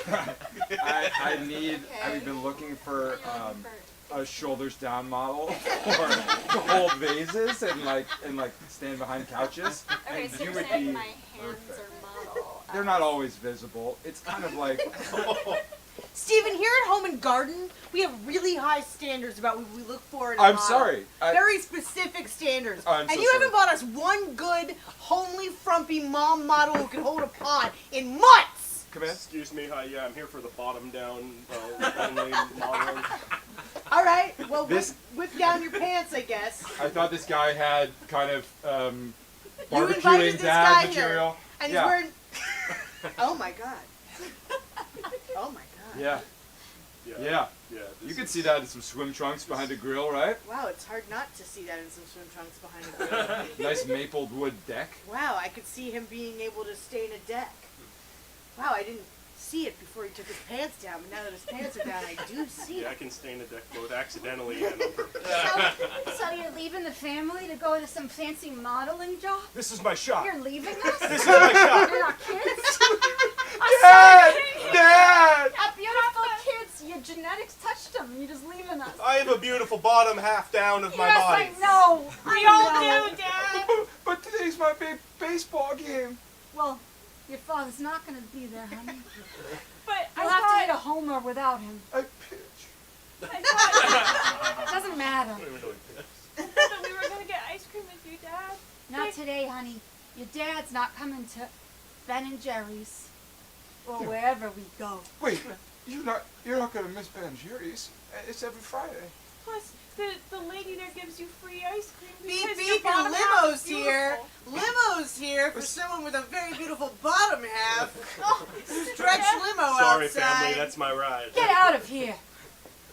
I've been looking for a shoulders down model to hold vases and stand behind couches. Okay, and so you you're would saying be my hands are model. They're not always visible. It's kind of like. Stephen, here at Home and Garden, we have really high standards about what we look for in a I'm model. sorry. Very specific standards. I'm and so you sorry. haven't bought us one good, homely, frumpy mom model who can hold a pod in months! Come in. Excuse me, hi, yeah, I'm here for the bottom down only modeling. Alright, well, This- whip down your pants, I guess. I thought this guy had kind of You invited barbecuing this dad guy material. here, and he's Yeah. wearing... Oh my god. Oh my god. Yeah. Yeah. You can see that in some swim trunks behind a grill, right? Wow, it's hard not to see that in some swim trunks behind a grill. Nice maple wood deck. Wow, I could see him being able to stay in a deck. Wow, I didn't see it before he took his pants down, but now that his pants are down, I do see Yeah, I it. can stain a deck both accidentally and on purpose. So you're leaving the family to go to some fancy modeling job? This is my shot. You're leaving us? This is my shot. You're not kids? Dad! Dad! Our beautiful kids, your genetics touched them. You're just leaving us. I have a beautiful bottom half down of my Yes, body. I know. We all do, Dad. But today's my big baseball game. Well, your father's not going to be there, honey. But You'll have to hit a homer without him. I pitch. Doesn't matter. I thought we were gonna get ice cream with you, Dad. Not today, honey. Your dad's not coming to Ben and Jerry's or wherever we go. Wait, you're not gonna miss Ben and Jerry's. It's every Friday. Plus, the lady there gives you free ice cream Beep because beep, your and bottom half is limo's here. beautiful. Limo's here for someone with a very beautiful bottom half. Stretch limo Sorry, outside. family, that's my ride. Get out of here.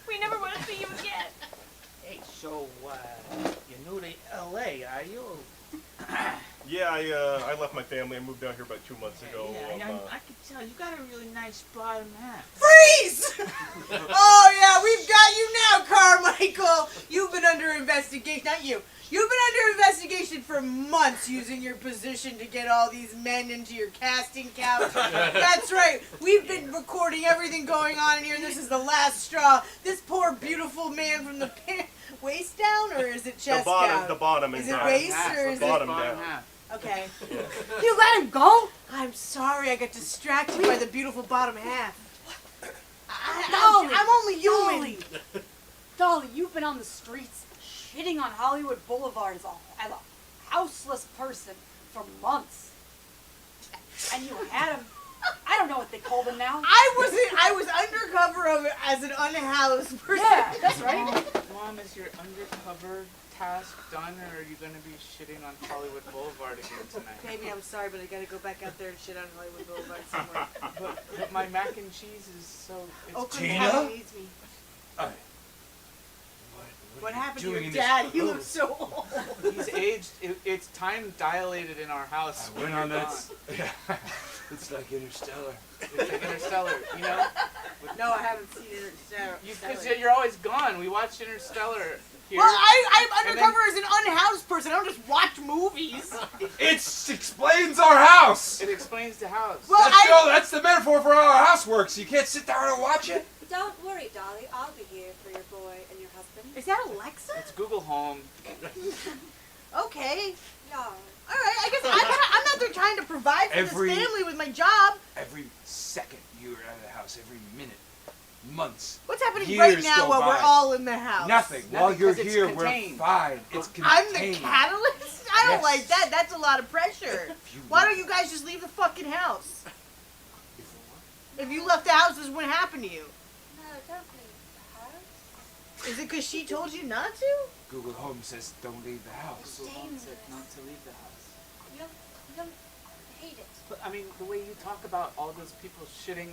We never want to see you again. Hey, so, you're new to L.A., are you? Yeah, I left my family. I moved out here about 2 months ago. Yeah, I can tell. You got a really nice bottom half. Freeze! Oh yeah, we've got you now, Carmichael. You've been under investigation. Not you. You've been under investigation for months using your position to get all these men into your casting couch. That's right. We've been recording everything going on in here. This is the last straw. This poor beautiful man from the waist down, or is it chest down? The bottom is is it down. waist or is Bottom it down. Okay. Yeah. You let him go? I'm sorry. I got distracted by the beautiful bottom half. I'm only human. Dolly, you've been on the streets shitting on Hollywood Boulevard as a houseless person for months. And you had him. I don't know what they call them now. I was undercover of it as an unhoused person. Yeah, that's right. Mom, is your undercover task done, or are you going to be shitting on Hollywood Boulevard again tonight? Baby, I'm sorry, but I gotta go back out there and shit on Hollywood Boulevard somewhere. But my mac and cheese is so... Oh, It's Tina needs me. What happened to your dad? He looks so old. He's aged. It's time dilated in our house. I went on that. Yeah. It's like Interstellar. It's like Interstellar, you know? No, I haven't seen Interstellar. Because you're always gone. We watched Interstellar here. Well, I'm and undercover as an unhoused person. I don't just watch movies. It explains our house. It explains the house. Well, That's the metaphor for how our house works. You can't sit there and watch it. Don't worry, Dolly. I'll be here for your boy and your husband. Is that Alexa? It's Google Home. Okay. No. All right. I guess I'm not there trying to provide for Every- this family with my job. Every second you were out of the house, every minute, months. What's happening years right now go while we're by. all in the house? Nothing. While you're 'cause it's here, contained. we're fine. It's contained. I'm the catalyst? I don't Yes. like that. That's a lot of pressure. Why don't you guys just leave the fucking house? If you left the house, this wouldn't happen to you. No, don't leave the house. Is it because she told you not to? Google Home says don't leave the house. Google Home said not to leave the house. You don't hate it. But I mean, the way you talk about all those people shitting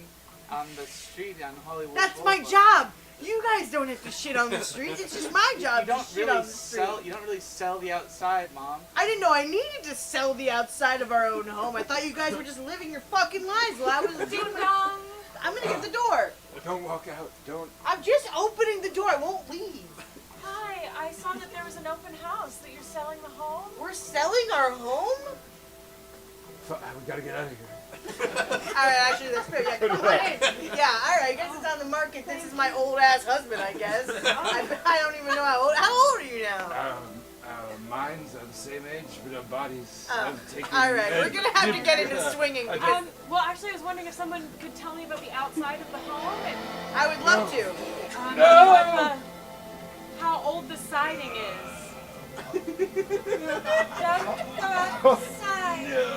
on the street on Hollywood. That's my Boulevard. job. You guys don't have to shit on the street. It's just my job You don't to shit really on the street. sell. You don't really sell the outside, Mom. I didn't know I needed to sell the outside of our own home. I thought you guys were just living your fucking lives while I was Ding doing dong. I'm gonna get the door. Don't walk out. Don't. I'm just opening the door. I won't leave. Hi, I saw that there was an open house that you're selling the home. We're selling our home? We gotta get out of here. Alright, actually, that's fair. Yeah, come on in. Yeah, alright, I guess it's on the market. This is my old ass husband, I guess. I don't even know how old. How old are you now? Minds are the same age, but our bodies Oh, have taken. alright, we're gonna have to get into swinging. Well, actually, I was wondering if someone could tell me about the outside of the home and I would love to. what how old the siding is. Don't go outside.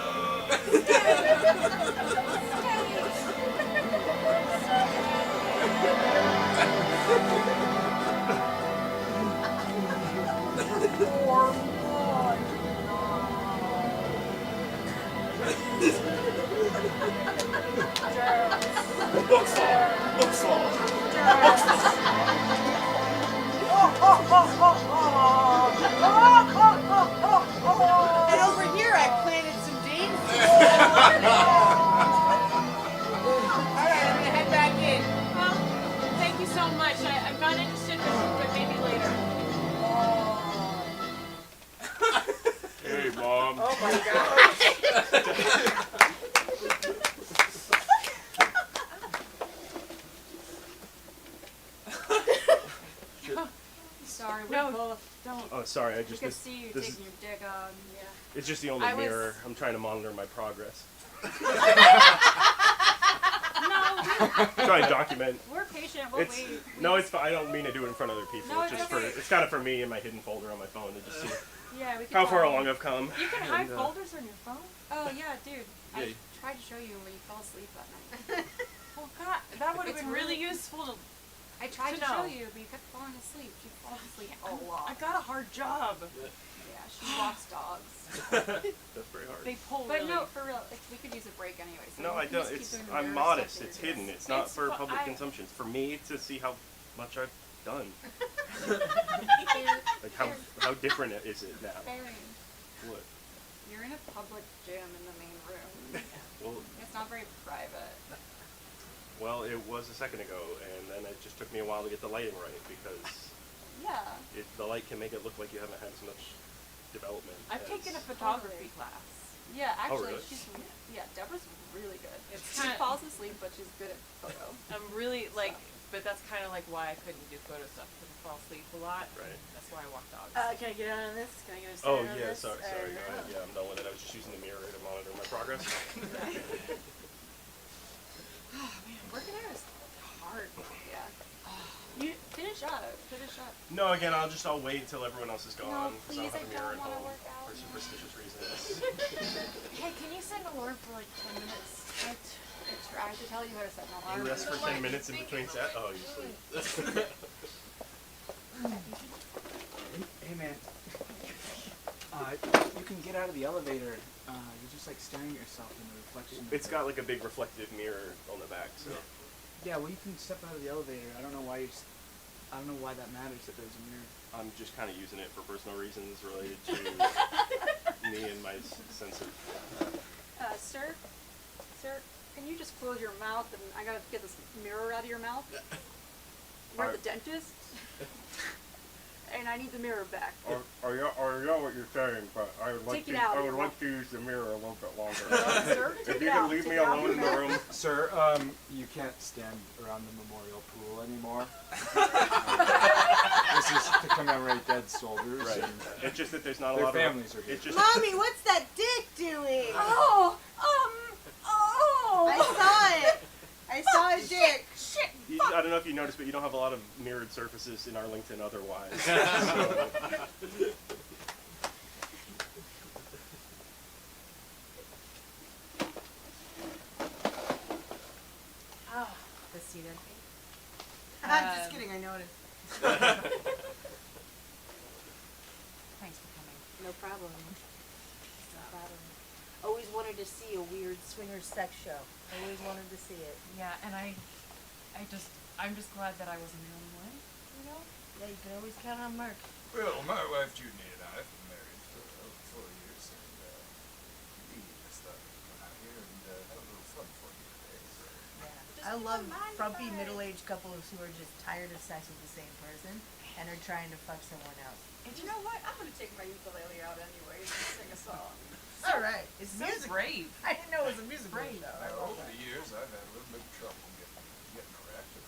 Books fall. And over here, I planted some daisies. Alright, I'm gonna head back in. Well, thank you so much. I'm not interested in this, but maybe later. Hey, Mom. Oh my god. Sorry, we No, both. don't. Oh, sorry. I We just could missed. see you This taking your dick on. Yeah. It's just the only I was- mirror. I'm trying to monitor my progress. No, Trying to document. we're patient. We'll It's wait. no, it's fine. I don't mean to do it in front of other people. No, it's it's just okay. for. It's kind of for me in my hidden folder on my phone to just see Yeah, we can how far tell. along I've come. You can hide And, folders on your phone. Oh yeah, dude. Yeah. I tried to show you when you fell asleep that night. Well, God, that would have It's been really really- useful to. I tried To to show know. you, but you kept falling asleep. You fall asleep a lot. I got a hard job. Yeah, she walks dogs. That's very hard. They pull But really. no, for real, we could use a break anyway. So No, we I can don't. just keep It's doing the I'm mirror modest. stuff that It's you're hidden. doing. It's not It's for fu- public I- consumption. It's for me to see how much I've done. You're- Like how different is it now? Barry, What? you're in a public gym in the main room. Well, It's not very private. well, it was a second ago, and then it just took me a while to get the lighting right because Yeah. the light can make it look like you haven't had as much development. I've as- taken a photography class. Yeah, actually, really? she's Deborah's really good. It's She kinda- falls asleep, but she's good at photo. I'm really like, but that's kind of like why I couldn't do photo stuff because I fall asleep a lot. Right. That's why I walk dogs. Can I get on this? Can I get a Oh stand on yeah, this? sorry. Go ahead. Yeah, I'm done with it. I was just using the mirror to monitor my progress. Oh man, working out is hard. Yeah. You finish up. Finish up. No, again, I'll wait until everyone else is gone No, because please, I don't have a mirror I at don't wanna home work out. for superstitious reasons. Hey, can you send alarm for like 10 minutes? I tried to tell you how to set an alarm. You rest for 10 minutes in between set. Oh, you sleep. Hey man, you can get out of the elevator. You're just like staring at yourself in the reflection. of It's the- got like a big reflective mirror on the back, so. Yeah, well you can step out of the elevator. I don't know why I don't know why that matters that there's a mirror. I'm just kind of using it for personal reasons related to me and my sense of. Sir, can you just close your mouth and I gotta get this mirror out of your mouth? We're the dentist. And I need the mirror back. I know what you're saying, but I would Take it out. I would like to use the mirror a little bit longer. Sir, take If it you out. can leave Take me it out alone in the room. Sir, you can't stand around the memorial pool anymore. This is to commemorate dead soldiers. Right. And It's just that there's not a their lot families of. are here. It's just. Mommy, what's that dick doing? Oh. I saw it. I saw a dick. Shit. You- Fuck. I don't know if you noticed, but you don't have a lot of mirrored surfaces in our LinkedIn otherwise. So. The seat empty. I'm just kidding, I noticed. Thanks for coming. No problem. No problem. Always wanted to see a weird swinger sex show. Always wanted to see it. Yeah, and I'm just glad that I wasn't the only one. You know? Yeah, you can always count on Mark. Well, my wife Judy and I have been married for 4 years, and we just thought we'd come out here and have a little fun for you today. So. I love frumpy middle-aged couples who are just tired of sex with the same person and are trying to fuck someone else. And you know what? I'm gonna take my ukulele out anyway and sing a song. All right, it's So music. brave. I didn't know it was a musical Brave. show. Now, over the years, I've had a little bit of trouble getting erect, of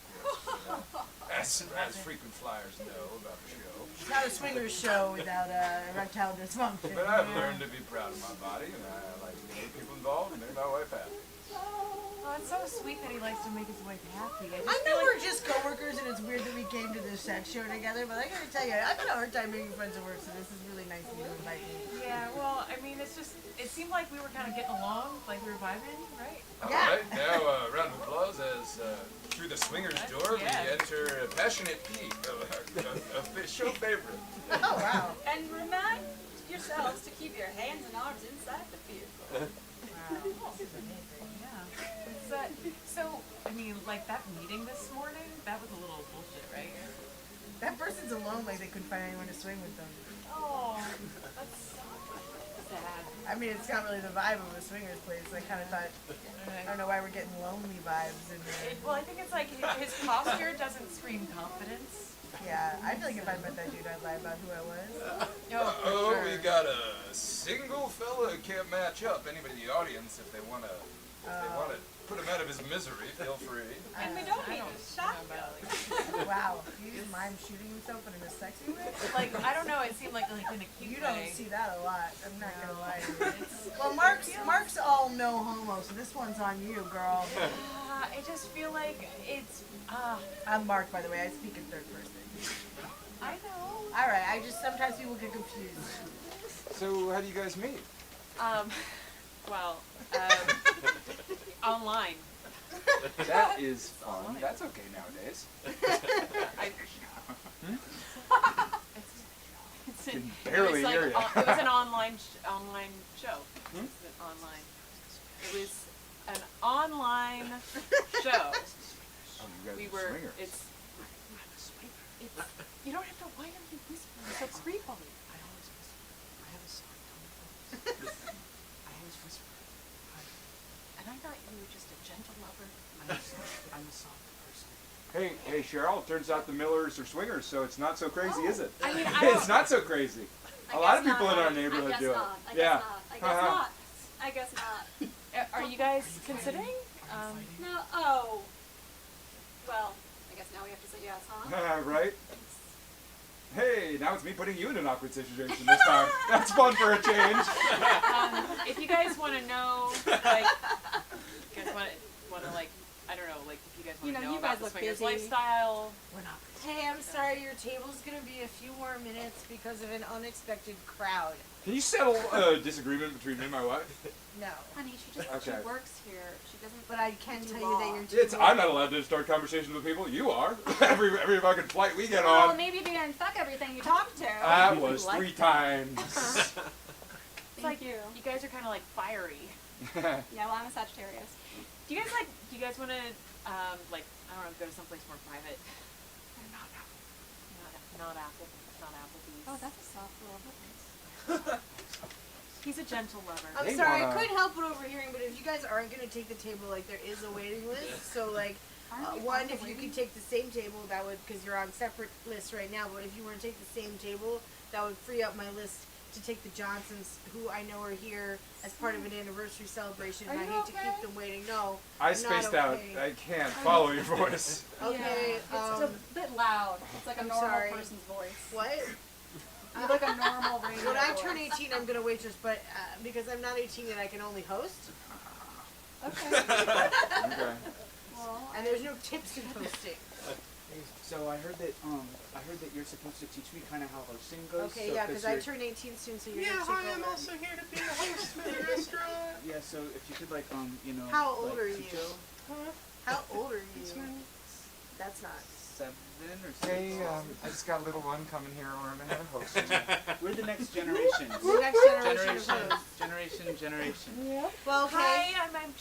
course. As frequent flyers know about the show. It's not a swingers show without erectile dysfunction. But I've learned to be proud of my body, and I like to get people involved and make my wife happy. Oh, it's so sweet that he likes to make his wife happy. I know we're just coworkers and it's weird that we came to this sex show together, but I gotta tell you, I've had a hard time making friends at work, so this is really nice of you to invite me. Yeah, well, I mean, it's just, it seemed like we were kind of getting along, like we were vibing, right? All right, now a round of applause as through the swingers door we enter a passionate peak of show favorite. Oh, wow. And remind yourselves to keep your hands and arms inside the vehicle. Yeah. So, I mean, like that meeting this morning, that was a little bullshit, right? That person's alone, like they couldn't find anyone to swing with them. Oh, that's sad. I mean, it's not really the vibe of a swingers place. I kind of thought, I don't know why we're getting lonely vibes in there. Well, I think it's like his posture doesn't scream confidence. Yeah, I feel like if I met that dude, I'd lie about who I was. Oh, we got a single fella who can't match up. Anybody in the audience, if they want to put him out of his misery, feel free. And we don't need a shotgun. Wow, he just mime shooting himself in a sexy way? Like, I don't know, it seemed like in a cute You way. don't see that a lot. I'm not gonna lie to you. Well, Mark's all no homo, so this one's on you, girl. I just feel like it's, I'm Mark, by the way. I speak in third person. I know. All right, I just sometimes people get confused. So, how do you guys meet? Online. That is fun. That's okay nowadays. Can barely hear you. It was an online show. Hmm? It was an online show. Oh, you guys We are were. swingers. It's. You don't have to whine and whisper. It's so creepy. I always whisper. I have a soft tone of voice. I always whisper. And I thought you were just a gentle lover. I'm a soft person. Hey, Cheryl, turns out the Millers are swingers, so it's not so crazy, is it? I mean, It's not so crazy. A lot of people in our neighborhood do it. I guess not. I guess not. Are you guys considering? No. Oh. Well, I guess now we have to say yes, huh? Right? Hey, now it's me putting you in an awkward situation this time. That's fun for a change. If you guys want to know, like, you guys want to like, I don't know, like, if you guys want to know you about guys the look swingers busy. lifestyle. Hey, I'm sorry, your table's gonna be a few more minutes because of an unexpected crowd. Can you settle a disagreement between me and my wife? No. Honey, she Okay. works here. She doesn't. But I can tell you that your table... I'm not allowed to start conversations with people. You are. every fucking flight we get Well, on. maybe you didn't fuck everything you talked to. That was 3 times. Thank you. You guys are kind of like fiery. Yeah, well, I'm a Sagittarius. Do you guys want to, like, I don't know, go to someplace more private? Not Applebee's. Oh, that's a soft little voice. He's a gentle lover. I'm sorry, I couldn't help but overhearing, but if you guys aren't going to take the table, like, there is a waiting list. So, like, one, if you could take the same table, that would, because you're on separate lists right now, but if you were to take the same table, that would free up my list to take the Johnsons, who I know are here as part of an anniversary celebration, and I hate to keep them waiting. No, I I'm spaced not out. okay. I can't follow your voice. Okay, It's a bit loud. It's like a I'm normal sorry. person's voice. What? You're like a normal radio When I voice. turn 18, I'm gonna waitress, but because I'm not 18 yet, I can only host. Okay. Okay. And there's no tips in hosting. So I heard that you're supposed to teach me kind of how hosting goes. Okay, so, yeah, because I you're- turned 18 soon, so you're Yeah, gonna take hi, I'm over. also here to be the host for the restaurant. Yeah, so if you could How old like, are teach you? us- How old are you? That's not. 7 or 6. Hey, I just got a little one coming here learning how to host. We're the next generation. The next generation of hosts. Generation. Well, okay. Hi, I've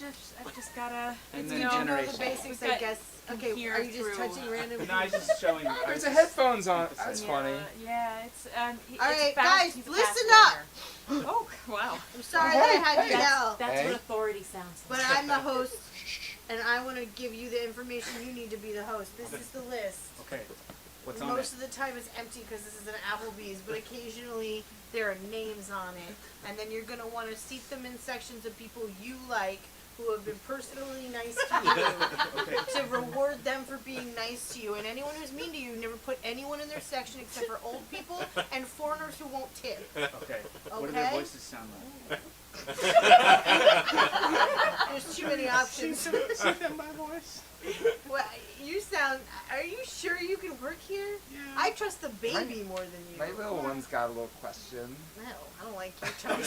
just gotta. And You then know the generation. basics, I Got guess. Okay, here are you just through- touching random? No, I was just showing. There's a headphones on. That's Yeah, funny. yeah, it's All it's right, fast, guys, he's a listen fast up. learner. Oh, wow. I'm sorry that I had to yell, That's Hey. what authority sounds like. but I'm the host, and I want to give you the information you need to be the host. This is the list. Okay. What's on it? Most of the time it's empty because this is an Applebee's, but occasionally there are names on it. And then you're going to want to seat them in sections of people you like who have been personally nice to you Okay. to reward them for being nice to you. And anyone who's mean to you, never put anyone in their section except for old people and foreigners who won't tip. Okay. What do their Okay? voices sound like? There's too many options. See them, my voice? Well, you sound. Are you sure you can work here? Yeah. I trust the baby more than you. My little one's got a little question. No, I don't like you, Tony.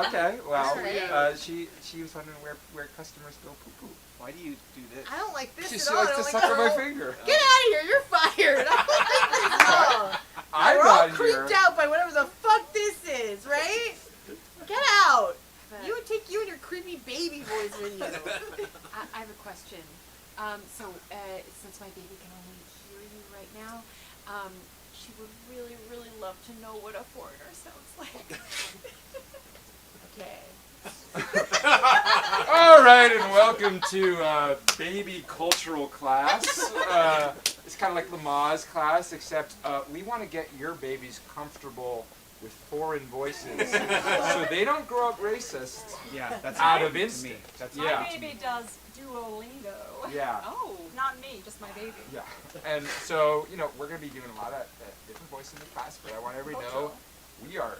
Okay, well, Alright. she was wondering where customers go poo poo. Why do you do this? I don't like this She at still all. I likes to don't suck like on my her finger. Get out of here! You're fired. I don't like this at all. I'm We're all not creeped here. out by whatever the fuck this is, right? Get out. You would take you and your creepy baby voice with you. I have a question. Since my baby can only hear you right now, she would really, really love to know what a foreigner sounds like. Okay. All right, and welcome to baby cultural class. It's kind of like Lamaze class, except we want to get your babies comfortable with foreign voices, so they don't grow up racist. Yeah, that's out of to me. instinct. That's Yeah. My baby does Duolingo. Yeah. Oh, not me, just my baby. Yeah, and so we're gonna be doing a lot of different voices in the class, but I want everybody to know we are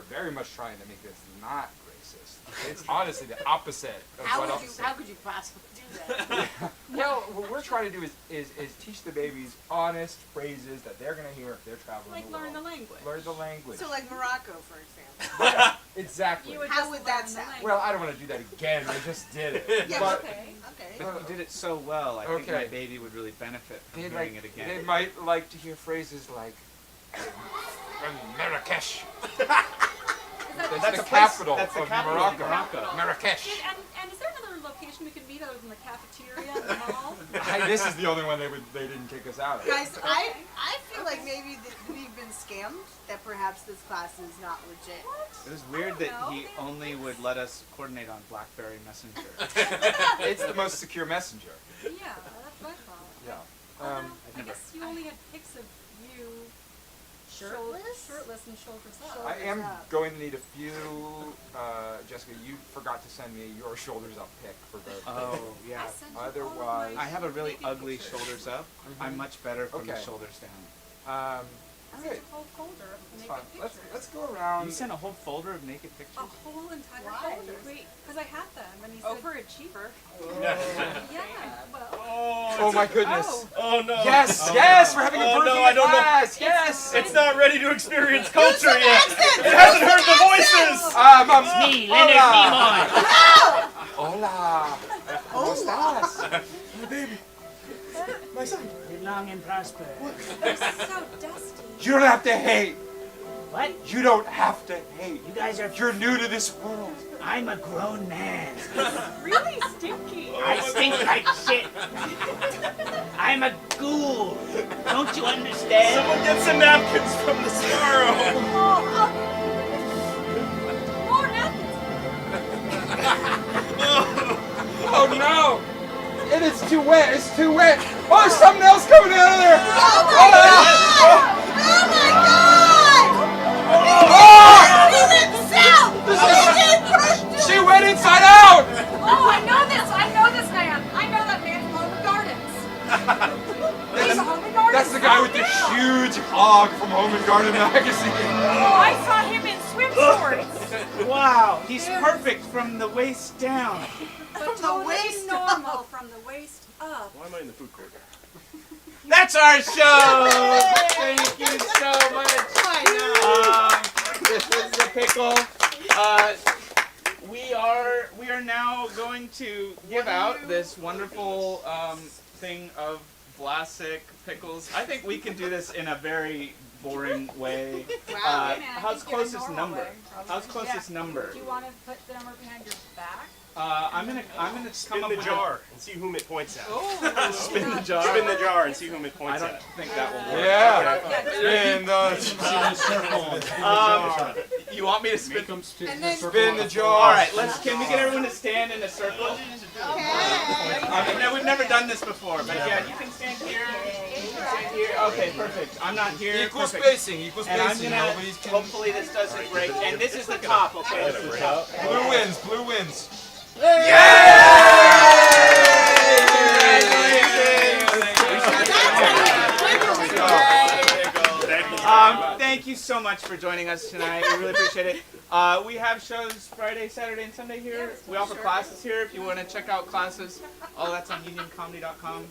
very much trying to make this not racist. It's honestly the opposite of How what would else you? is. How could you possibly do that? Well, what we're trying to do is teach the babies honest phrases that they're gonna hear if they're traveling Like the learn the world. language. Learn the language. So, like Morocco, for example. Yeah, exactly. You would How just would learn that the sound? language. Well, I don't want to do that again. I just did it. Yeah, But okay. Okay. But you did it so well. I think my Okay. baby would really benefit from They'd hearing like, it again. they might like to hear phrases like Marrakesh. That's the capital That's the of capital Morocco. of Morocco. Marrakesh. And is there another location we could meet other than the cafeteria and the mall? This is the only one they didn't kick us out of. Guys, I feel like maybe that we've been scammed. That perhaps this class is not legit. It was weird that know. he only would let us coordinate on BlackBerry Messenger. It's the most secure messenger. Yeah, that's what I thought. Yeah. I never- guess you only had pics of you shirtless and shoulders up. I am going to need a few. Jessica, you forgot to send me your shoulders up pic for the. Oh, yeah. I sent you all of my Otherwise, I have a really baby ugly pictures. shoulders up. I'm much better from the Okay. shoulders down. all I right. sent a whole folder of That's naked fine. pictures. Let's go around. You sent a whole folder of naked pictures? A whole entire Why? folder. Wait. Because I had them, and he said, Overachiever. yeah, well, Oh my goodness. Oh no. Yes, Oh, yes, no. we're having a Oh, birthday no, I don't know. class. Yes. It's not ready to experience culture yet. It hasn't heard the voices. Me, Leonard Nimoy. Hola. ¿Cómo estás? My baby. My son. Live long and prosper. they're so dusty. You don't have to hate. What? You don't have to hate. You guys are. You're new to this world. I'm a grown man. Really stinky. I stink like shit. I'm a ghoul. Don't you understand? Someone get some napkins from the Sparrow. More napkins. Oh no! It is too wet. It's too wet. Oh, there's something else coming out of there. Oh my god! He went south! She went inside out. Oh, I know this. I know this man. I know that man from Home Gardens. He's a Home Gardens. That's the guy with the huge hog from Home and Garden magazine. Oh, I saw him in swim shorts. Wow, he's perfect from the waist down. But the totally waist normal from the waist up. Why am I in the food court? That's our show. Thank you so much. This is the Pickle. We are now going to give out this wonderful thing of Vlasic pickles. I think we can do this in a very boring way. How's closest number? How's closest number? Do you want to put the number behind your back? I'm gonna Spin come up the with jar and see whom it points at. Oh. Spin the jar. Spin the jar and see whom it points I don't at. think that will work. Yeah. And You want me to spin? And then spin the jar. All right, can we get everyone to stand in a circle? No, we've never done this before, but yeah, you can stand here. You can stand here. Okay, perfect. I'm not here. Equal Perfect. spacing, equal And I'm spacing. gonna. Nobody's can. Hopefully this doesn't break. And this is the top. Okay, this is the top. Blue wins. Blue wins. Thank you so much for joining us tonight. We really appreciate it. We have shows Friday, Saturday, and Sunday here. We offer classes here. If you want to check out classes, all that's on unioncomedy.com.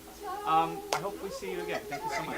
I hope we see you again. Thank you so much.